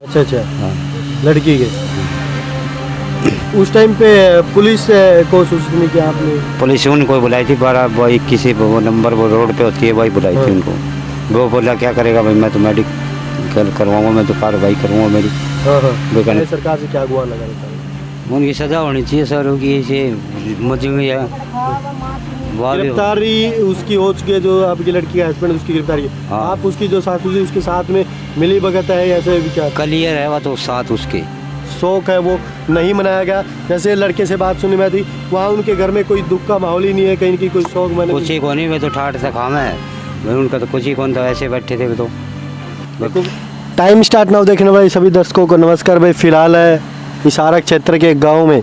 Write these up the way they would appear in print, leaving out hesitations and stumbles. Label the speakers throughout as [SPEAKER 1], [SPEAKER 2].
[SPEAKER 1] अच्छा अच्छा,
[SPEAKER 2] हाँ।
[SPEAKER 1] लड़की के। उस टाइम पे पुलिस को सूचित नहीं किया आपने?
[SPEAKER 2] पुलिस उनको बुलाई थी 12 किसी वो नंबर वो रोड पे होती है वही बुलाई
[SPEAKER 1] हाँ।
[SPEAKER 2] थी उनको। वो बोला क्या करेगा भाई, मैं तो मेडिकल करवाऊंगा, मैं तो कार्रवाई करूंगा मेरी।
[SPEAKER 1] हाँ हाँ,
[SPEAKER 2] वो कहने-
[SPEAKER 1] सरकार से क्या गुहार लगा देता है?
[SPEAKER 2] उनकी सजा होनी चाहिए सर, की ऐसे मजबूरी है। वाह-
[SPEAKER 1] गिरफ्तारी उसकी हो चुकी है, जो आपकी लड़की का हस्बैंड, उसकी गिरफ्तारी है।
[SPEAKER 2] हाँ।
[SPEAKER 1] आप उसकी जो सासू जी उसके साथ में मिली भगत है, ऐसे विचार
[SPEAKER 2] क्लियर है वह तो साथ उसके।
[SPEAKER 1] शौक है वो नहीं मनाया गया। जैसे लड़के से बात सुनी मैं थी, वहाँ उनके घर में कोई दुख का माहौल ही नहीं है, कहीं की कोई शौक मैंने
[SPEAKER 2] कुछ ही को नहीं, मैं तो ठाठ से खाम है भाई, उनका तो कुछ ही कौन था, ऐसे बैठे थे वो तो।
[SPEAKER 1] देखो टाइम स्टार्ट नाउ देखने वाले सभी दर्शकों को नमस्कार भाई। फिलहाल है इशारा क्षेत्र के गांव में,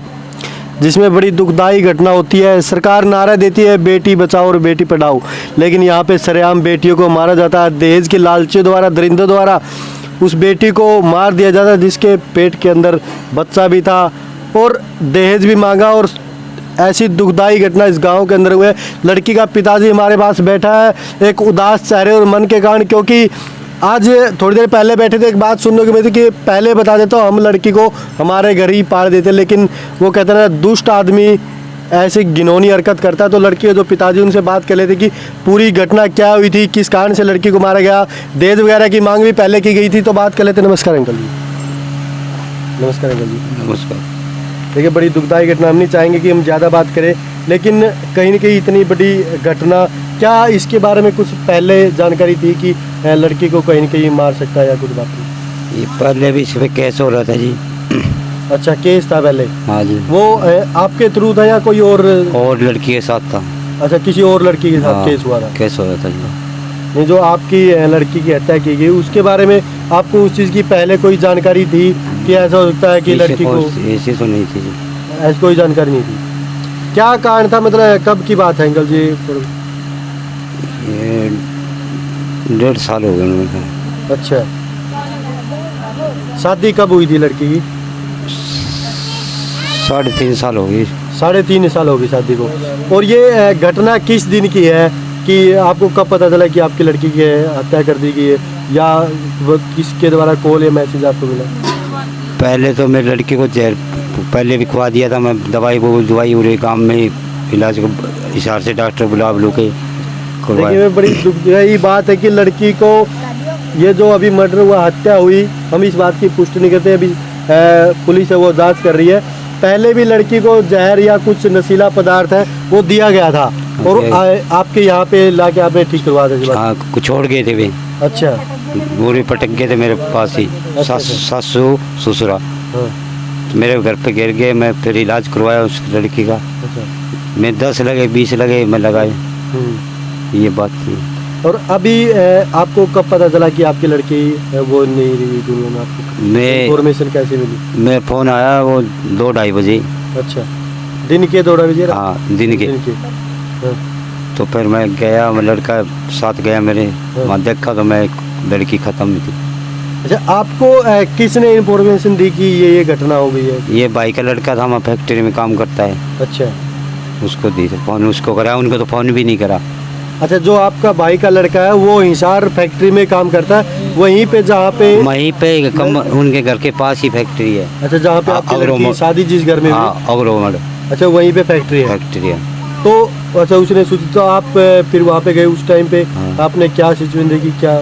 [SPEAKER 1] जिसमें बड़ी दुखदाई घटना होती है। सरकार नारा देती है बेटी बचाओ और बेटी पढ़ाओ, लेकिन यहाँ पे सरेआम बेटियों को मारा जाता है। दहेज के लालचियों द्वारा, दरिंदों द्वारा उस बेटी को मार दिया जाता है, जिसके पेट के अंदर बच्चा भी था और दहेज भी मांगा। और ऐसी दुखदाई घटना इस गांव के अंदर हुई है। लड़की का पिताजी हमारे पास बैठा है, एक उदास चेहरे और मन के कारण, क्योंकि आज थोड़ी देर पहले बैठे थे, एक बात सुनने को मिली थी कि पहले बता देता हूँ हम लड़की को हमारे घर ही पाल देते, लेकिन वो कहते हैं ना दुष्ट आदमी ऐसी घिनौनी हरकत करता है। तो लड़की के जो पिताजी उनसे बात कर लेते कि पूरी घटना क्या हुई थी, किस कारण से लड़की को मारा गया, दहेज वगैरह की मांग भी पहले की गई थी, तो बात कर लेते। नमस्कार अंकल जी। नमस्कार अंकल जी।
[SPEAKER 2] नमस्कार।
[SPEAKER 1] देखिए बड़ी दुखदाई घटना, हम नहीं चाहेंगे कि हम ज़्यादा बात करें, लेकिन कहीं ना कहीं इतनी बड़ी घटना, क्या इसके बारे में कुछ पहले जानकारी थी कि लड़की को कहीं ना कहीं मार सकता है या कुछ बात नहीं?
[SPEAKER 2] ये पहले भी इस पे केस हो रहा था जी।
[SPEAKER 1] अच्छा, केस था पहले?
[SPEAKER 2] हाँ जी।
[SPEAKER 1] वो आपके थ्रू था या कोई और
[SPEAKER 2] लड़की के साथ था।
[SPEAKER 1] अच्छा, किसी और लड़की के साथ
[SPEAKER 2] हाँ,
[SPEAKER 1] केस हुआ था?
[SPEAKER 2] केस हो रहा था जी।
[SPEAKER 1] नहीं, जो आपकी लड़की की हत्या की गई उसके बारे में आपको उस चीज़ की पहले कोई जानकारी थी कि ऐसा हो सकता है कि लड़की को?
[SPEAKER 2] ऐसी तो नहीं थी जी।
[SPEAKER 1] ऐसी कोई जानकारी नहीं थी। क्या कारण था, मतलब कब की बात है अंकल जी?
[SPEAKER 2] ये 1.5 साल हो गए उनको।
[SPEAKER 1] अच्छा, शादी कब हुई थी लड़की की?
[SPEAKER 2] 3.5 साल हो गई।
[SPEAKER 1] 3.5 साल हो गई शादी को। और ये घटना किस दिन की है कि आपको कब पता चला कि आपकी लड़की की हत्या कर दी गई है, या वो किसके द्वारा कॉल या मैसेज आपको मिला?
[SPEAKER 2] पहले तो मेरी लड़की को जहर पहले भी खुआ दिया था मैं, दवाई उरे काम में इलाज को इशार से डॉक्टर बुला के करवाया।
[SPEAKER 1] देखिए बड़ी दुखदाई बात है कि लड़की को ये जो अभी मर्डर हुआ, हत्या हुई, हम इस बात की पुष्टि नहीं करते, अभी पुलिस है वो जांच कर रही है। पहले भी लड़की को जहर या कुछ नशीला पदार्थ है वो दिया गया था और आपके यहाँ पे लाके आपने ठीक करवा दिया?
[SPEAKER 2] हाँ, कुछ छोड़ गए थे वे।
[SPEAKER 1] अच्छा,
[SPEAKER 2] पूरे पटक गए थे मेरे पास ही। सासू ससुरा
[SPEAKER 1] हाँ।
[SPEAKER 2] मेरे घर पे गिर गए, मैं फिर इलाज करवाया उस लड़की का।
[SPEAKER 1] अच्छा।
[SPEAKER 2] मैं 10 लगे 20 लगे मैं लगाए। ये बात थी।
[SPEAKER 1] और अभी आपको कब पता चला कि आपकी लड़की वो नहीं रही दुनिया में? आपको
[SPEAKER 2] मैं
[SPEAKER 1] इन्फॉर्मेशन कैसे मिली?
[SPEAKER 2] मैं फ़ोन आया वो 2-2:30 बजे।
[SPEAKER 1] अच्छा, दिन के 2:30 बजे?
[SPEAKER 2] हाँ, दिन के।
[SPEAKER 1] हाँ।
[SPEAKER 2] तो फिर मैं गया, मैं लड़का साथ गया मेरे, वहाँ देखा तो मैं लड़की ख़त्म थी।
[SPEAKER 1] अच्छा, आपको किसने इन्फॉर्मेशन दी कि ये घटना हो गई है?
[SPEAKER 2] ये भाई का लड़का था, वहाँ फैक्ट्री में काम करता है।
[SPEAKER 1] अच्छा,
[SPEAKER 2] उसको दी थी फ़ोन, उसको करा, उनको तो फ़ोन भी नहीं करा।
[SPEAKER 1] अच्छा, जो आपका भाई का लड़का है वो हिसार फैक्ट्री में काम करता है, वहीं पे जहाँ पे
[SPEAKER 2] वहीं पे कम उनके घर के पास ही फैक्ट्री है।
[SPEAKER 1] अच्छा, जहाँ पे आपकी लड़की शादी जिस घर में हुई?
[SPEAKER 2] हाँ, अग्रोमड
[SPEAKER 1] अच्छा, वहीं पे फैक्ट्री है?
[SPEAKER 2] फैक्ट्री है।
[SPEAKER 1] तो अच्छा, उसने सूचित, तो आप फिर वहाँ पे गए, उस टाइम पे
[SPEAKER 2] हाँ।
[SPEAKER 1] आपने क्या सिचुएशन देखी? क्या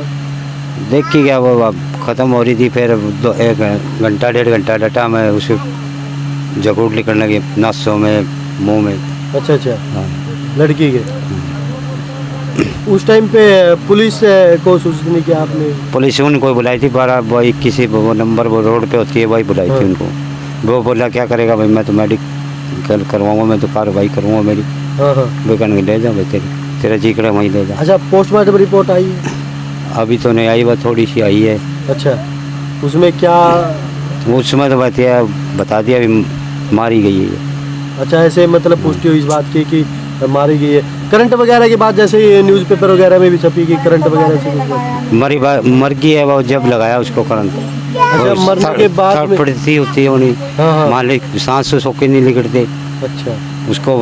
[SPEAKER 2] देख के क्या वो ख़त्म हो रही थी, फिर 1 घंटा 1.5 घंटा डटा, मैं उसे जकूट निकलने लगी नासों में, मुंह में।
[SPEAKER 1] अच्छा अच्छा,
[SPEAKER 2] हाँ।
[SPEAKER 1] लड़की के उस टाइम पे पुलिस को सूचित नहीं किया आपने?
[SPEAKER 2] पुलिस उनको बुलाई थी 12 किसी वो नंबर वो रोड पे होती है वही बुलाई
[SPEAKER 1] हाँ।
[SPEAKER 2] थी उनको। वो बोला क्या करेगा भाई, मैं तो मेडिकल करवाऊंगा, मैं तो कार्रवाई करूँगा मेरी।
[SPEAKER 1] हाँ हाँ।
[SPEAKER 2] वो कहने ले जा भाई, तेरा जिक्र वहीं ले जा।
[SPEAKER 1] अच्छा, पोस्टमार्टम रिपोर्ट आई है?
[SPEAKER 2] अभी तो नहीं आई, वह थोड़ी सी आई है।
[SPEAKER 1] अच्छा, उसमें क्या?
[SPEAKER 2] उसमें तो बता दिया अभी मारी गई है।
[SPEAKER 1] अच्छा, ऐसे मतलब पुष्टि हुई इस बात की कि मारी गई है? करंट वगैरह की बात जैसे न्यूज़पेपर वगैरह में भी छपी कि करंट वगैरह से
[SPEAKER 2] मर गई है वो, जब लगाया उसको करंट।
[SPEAKER 1] अच्छा, मरने के बाद में?
[SPEAKER 2] पड़ती होती है उन्हें।
[SPEAKER 1] हाँ हाँ।
[SPEAKER 2] मालिक सांस से सोके नहीं निकलते,
[SPEAKER 1] अच्छा,
[SPEAKER 2] उसको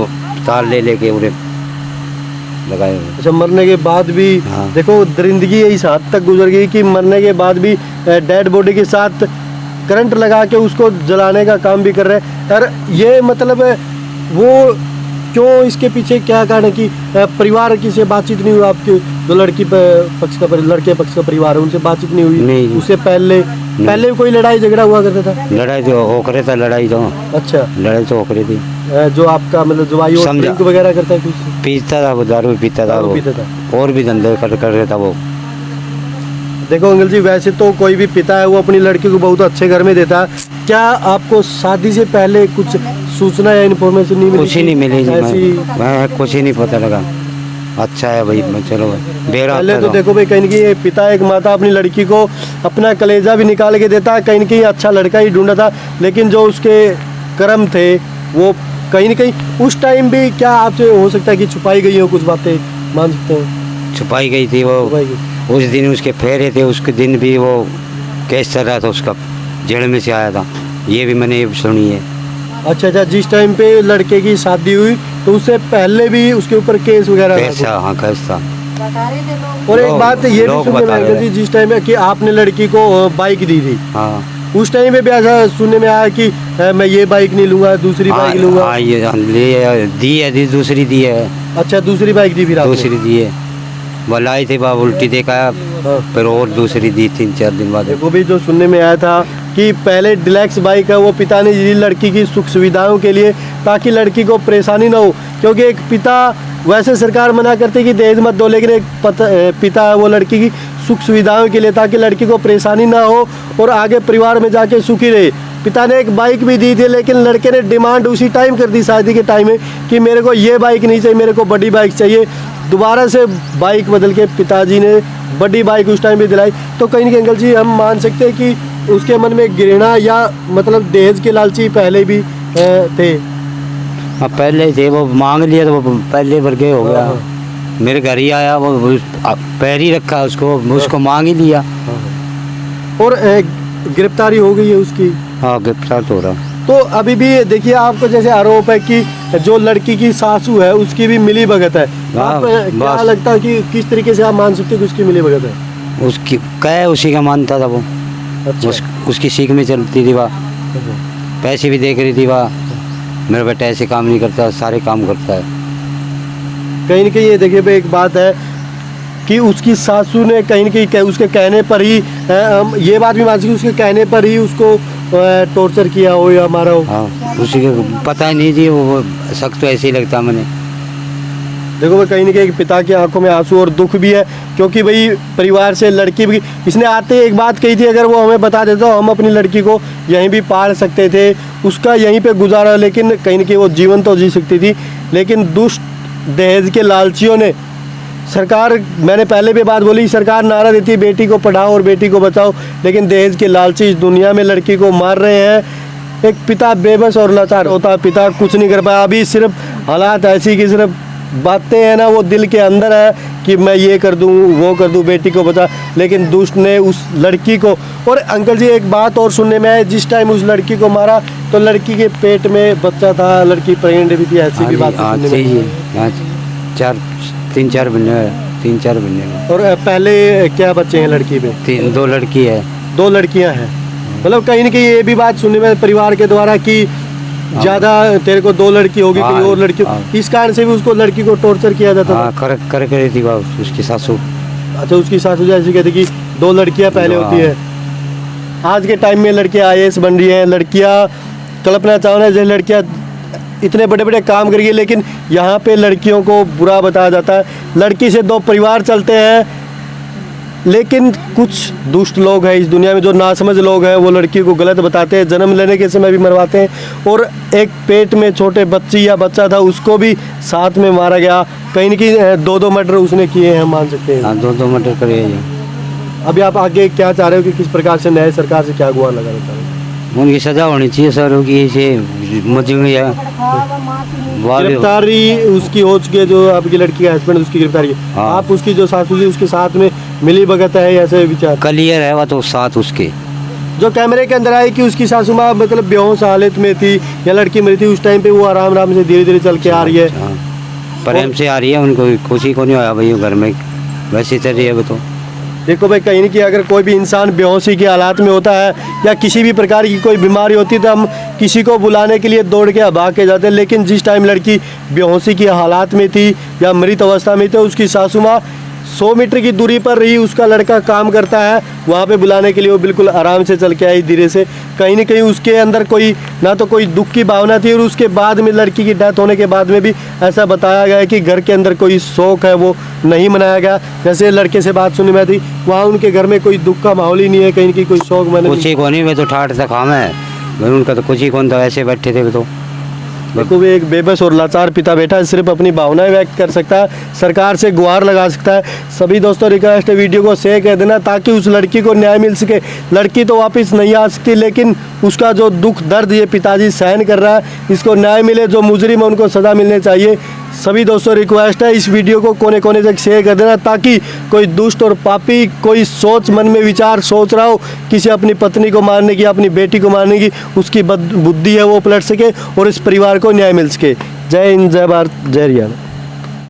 [SPEAKER 2] तार ले लेके उन्हें लगाए हुए।
[SPEAKER 1] अच्छा, मरने के बाद भी
[SPEAKER 2] हाँ।
[SPEAKER 1] देखो दरिंदगी इस हद तक गुजर गई कि मरने के बाद भी डेड बॉडी के साथ करंट लगा के उसको जलाने का काम भी कर रहे हैं। और ये मतलब वो क्यों, इसके पीछे क्या कारण है कि परिवार की से बातचीत नहीं हुई आपके, जो लड़की लड़के पक्ष का परिवार है उनसे बातचीत नहीं हुई?
[SPEAKER 2] नहीं।
[SPEAKER 1] उससे पहले भी कोई लड़ाई झगड़ा हुआ करता था?
[SPEAKER 2] लड़ाई तो हो करे था, लड़ाई तो
[SPEAKER 1] अच्छा,
[SPEAKER 2] लड़ाई तो हो करे थी।
[SPEAKER 1] जो आपका मतलब जवाई और
[SPEAKER 2] समझा।
[SPEAKER 1] ड्रिंक वगैरह करता है कुछ?
[SPEAKER 2] पीता था वो, दारू पीता था
[SPEAKER 1] दारू
[SPEAKER 2] वो,
[SPEAKER 1] पीता था।
[SPEAKER 2] और भी धंधे कर रहा था वो।
[SPEAKER 1] देखो अंकल जी, वैसे तो कोई भी पिता है वो अपनी लड़की को बहुत अच्छे घर में देता है। क्या आपको शादी से पहले कुछ सूचना या इन्फॉर्मेशन नहीं मिली?
[SPEAKER 2] कुछ ही नहीं मिली जी,
[SPEAKER 1] ऐसी
[SPEAKER 2] मैं कुछ ही नहीं पता लगा। अच्छा है भाई, मैं चलो बेरा
[SPEAKER 1] पहले तो देखो भाई, कहीं न कहीं पिता एक माता अपनी लड़की को अपना कलेजा भी निकाल के देता है, कहीं न कहीं अच्छा लड़का ही ढूंढा था, लेकिन जो उसके कर्म थे वो कहीं न कहीं उस टाइम भी क्या आपसे हो सकता है कि छुपाई गई हो कुछ बातें, मान सकते हैं?
[SPEAKER 2] छुपाई गई थी वो।
[SPEAKER 1] छुपाई गई।
[SPEAKER 2] उस दिन उसके फेरे थे, उसके दिन भी वो केस चल रहा था उसका, जेल में से आया था, ये भी मैंने सुनी है।
[SPEAKER 1] अच्छा, जिस टाइम पे लड़के की शादी हुई तो उससे पहले भी उसके ऊपर केस वगैरह था?
[SPEAKER 2] केस था, हाँ केस था।
[SPEAKER 1] और एक बात ये भी
[SPEAKER 2] लोग
[SPEAKER 1] सुनने में
[SPEAKER 2] बता
[SPEAKER 1] आया
[SPEAKER 2] रहे
[SPEAKER 1] कि जिस टाइम में कि आपने लड़की को बाइक दी थी,
[SPEAKER 2] हाँ
[SPEAKER 1] उस टाइम पे भी ऐसा सुनने में आया कि मैं ये बाइक नहीं लूंगा, दूसरी बाइक लूंगा?
[SPEAKER 2] हाँ, ये दी है, दूसरी दी है।
[SPEAKER 1] अच्छा, दूसरी बाइक दी फिर आपने?
[SPEAKER 2] दूसरी दी है, वो लाई थी बाबा, उल्टी देखा,
[SPEAKER 1] हाँ।
[SPEAKER 2] फिर और दूसरी दी 3-4 दिन बाद।
[SPEAKER 1] देखो भी जो सुनने में आया था कि पहले डिलैक्स बाइक है वो पिता ने दी लड़की की सुख सुविधाओं के लिए, ताकि लड़की को परेशानी ना हो, क्योंकि एक पिता, वैसे सरकार मना करती कि दहेज मत दो, लेकिन एक पिता है वो लड़की की सुख सुविधाओं के लिए, ताकि लड़की को परेशानी ना हो और आगे परिवार में जाके सुखी रहे। पिता ने एक बाइक भी दी थी, लेकिन लड़के ने डिमांड उसी टाइम कर दी शादी के टाइम में कि मेरे को ये बाइक नहीं चाहिए, मेरे को बड़ी बाइक चाहिए। दोबारा से बाइक बदल के पिताजी ने बड़ी बाइक उस टाइम पे दिलाई। तो कहीं ना कहीं अंकल जी हम मान सकते हैं कि उसके मन में घृणा या मतलब दहेज के लालची पहले भी थे?
[SPEAKER 2] हाँ पहले थे, वो मांग लिया तो वो पहले वर्गे हो गया। मेरे घर ही आया, वो पैर ही रखा उसको मांग ही लिया।
[SPEAKER 1] और गिरफ्तारी हो गई है उसकी?
[SPEAKER 2] हाँ गिरफ्तार तो हो रहा।
[SPEAKER 1] तो अभी भी देखिए, आपको जैसे आरोप है कि जो लड़की की सासू है उसकी भी मिली भगत है, आप क्या लगता है कि किस तरीके से आप मान सकते हैं कि उसकी मिली भगत है?
[SPEAKER 2] उसकी क्या उसी का मानता था वो।
[SPEAKER 1] अच्छा।
[SPEAKER 2] उसकी सीख में चलती थी वह, पैसे भी देख रही थी वह, मेरा बेटा ऐसे काम नहीं करता, सारे काम करता है।
[SPEAKER 1] कहीं ना कहीं ये देखिए भाई, एक बात है कि उसकी सासू ने कहीं ना कहीं उसके कहने पर ही, ये बात भी मान सकते उसके कहने पर ही उसको टॉर्चर किया हो या मारा हो।
[SPEAKER 2] हाँ, उसी को पता ही नहीं थी, वो शक तो ऐसे ही लगता मैंने।
[SPEAKER 1] देखो भाई, कहीं ना कहीं पिता की आंखों में आंसू और दुख भी है, क्योंकि भाई परिवार से लड़की भी, इसने आते एक बात कही थी, अगर वो हमें बता देता हम अपनी लड़की को यहीं भी पाल सकते थे, उसका यहीं पे गुजारा, लेकिन कहीं ना कहीं वो जीवन तो जी सकती थी। लेकिन दुष्ट दहेज के लालचियों ने, सरकार, मैंने पहले भी बात बोली, सरकार नारा देती है बेटी को पढ़ाओ और बेटी को बचाओ, लेकिन दहेज के लालची इस दुनिया में लड़की को मार रहे हैं। एक पिता बेबस और लाचार होता है, पिता कुछ नहीं कर पाया। अभी सिर्फ हालात ऐसी कि सिर्फ बातें हैं ना, वो दिल के अंदर है कि मैं ये कर दूं, वो कर दूं, बेटी को बचा, लेकिन दुष्ट ने उस लड़की को। और अंकल जी एक बात और सुनने में आया, जिस टाइम उस लड़की को मारा तो लड़की के पेट में बच्चा था, लड़की प्रेग्नेंट भी थी, ऐसी भी बात सुनने में।
[SPEAKER 2] 3-4 महीने।
[SPEAKER 1] और पहले क्या बच्चे हैं लड़की में?
[SPEAKER 2] 2 लड़की है।
[SPEAKER 1] 2 लड़कियां हैं। मतलब कहीं ना कहीं ये भी बात सुनने में परिवार के द्वारा कि ज्यादा तेरे को 2 लड़की होगी, कोई और लड़की, इस कारण से भी उसको लड़की को टॉर्चर किया जाता था।
[SPEAKER 2] कर थी उसकी सासू।
[SPEAKER 1] अच्छा, उसकी सासू जैसी कहती कि 2 लड़कियां पहले होती है। आज के टाइम में लड़कियां IAS बन रही हैं, लड़कियां कल्पना चावला जैसे लड़कियां इतने बड़े बड़े काम करिए, लेकिन यहाँ पे लड़कियों को बुरा बताया जाता है। लड़की से 2 परिवार चलते हैं, लेकिन कुछ दुष्ट लोग हैं इस दुनिया में, जो नासमझ लोग हैं, वो लड़की को गलत बताते हैं, जन्म लेने के समय भी मरवाते हैं। और एक पेट में छोटे बच्ची या बच्चा था, उसको भी साथ में मारा गया। कहीं न कहीं 2-2 मर्डर उसने किए हैं, मान सकते हैं।
[SPEAKER 2] हाँ, 2 मर्डर करे हैं।
[SPEAKER 1] अभी आप आगे क्या चाह रहे हो कि किस प्रकार से न्याय सरकार से क्या गुहार लगाना चाह रहे हो?
[SPEAKER 2] उनकी सजा होनी चाहिए सर, की
[SPEAKER 1] गिरफ्तारी उसकी हो चुकी है, जो आपकी लड़की का हस्बैंड, उसकी गिरफ्तारी।
[SPEAKER 2] हाँ।
[SPEAKER 1] आप उसकी जो सासू जी उसके साथ में मिली भगत है, ऐसे विचार?
[SPEAKER 2] क्लियर है, वह तो साथ उसके
[SPEAKER 1] जो कैमरे के अंदर आई कि उसकी सासू माँ मतलब बेहोश हालत में थी या लड़की मरी थी, उस टाइम पे वो आराम से धीरे धीरे चल के आ रही है।
[SPEAKER 2] प्रेम से आ रही है, उनको खुशी को नहीं आया भाई घर में, वैसे चल रही है वो तो।
[SPEAKER 1] देखो भाई, कहीं नहीं कि अगर कोई भी इंसान बेहोशी के हालात में होता है या किसी भी प्रकार की कोई बीमारी होती है तो हम किसी को बुलाने के लिए दौड़ के भाग के जाते हैं, लेकिन जिस टाइम लड़की बेहोशी की हालात में थी या मृत अवस्था में थी, उसकी सासू माँ 100 मीटर की दूरी पर रही, उसका लड़का काम करता है, वहाँ पे बुलाने के लिए वो बिल्कुल आराम से चल के आई धीरे से। कहीं ना कहीं उसके अंदर कोई ना तो कोई दुख की भावना थी, और उसके बाद में लड़की की डेथ होने के बाद में भी ऐसा बताया गया है कि घर के अंदर कोई शोक है वो नहीं मनाया गया। जैसे लड़के से बात सुनी मैं थी, वहाँ उनके घर में कोई दुख का माहौल ही नहीं है, कहीं कोई शोक मैंने
[SPEAKER 2] कुछ ही को नहीं, वे तो ठाठ था काम है भाई, उनका तो कुछ ही कौन था, ऐसे बैठे थे वे तो।
[SPEAKER 1] देखो भी एक बेबस और लाचार पिता बैठा है, सिर्फ अपनी भावनाएं व्यक्त कर सकता है, सरकार से गुहार लगा सकता है। सभी दोस्तों रिक्वेस्ट है वीडियो को शेयर कर देना ताकि उस लड़की को न्याय मिल सके। लड़की तो वापस नहीं आ सकती, लेकिन उसका जो दुख दर्द ये पिताजी सहन कर रहा है, इसको न्याय मिले, जो मुजरिम है उनको सज़ा मिलनी चाहिए। सभी दोस्तों रिक्वेस्ट है इस वीडियो को कोने कोने तक शेयर कर देना ताकि कोई दुष्ट और पापी कोई सोच मन में विचार सोच रहा हो किसी अपनी पत्नी को मारने की, अपनी बेटी को मारने की, उसकी बुद्धि है वो पलट सके और इस परिवार को न्याय मिल सके। जय हिंद, जय भारत, जय हरियाणा।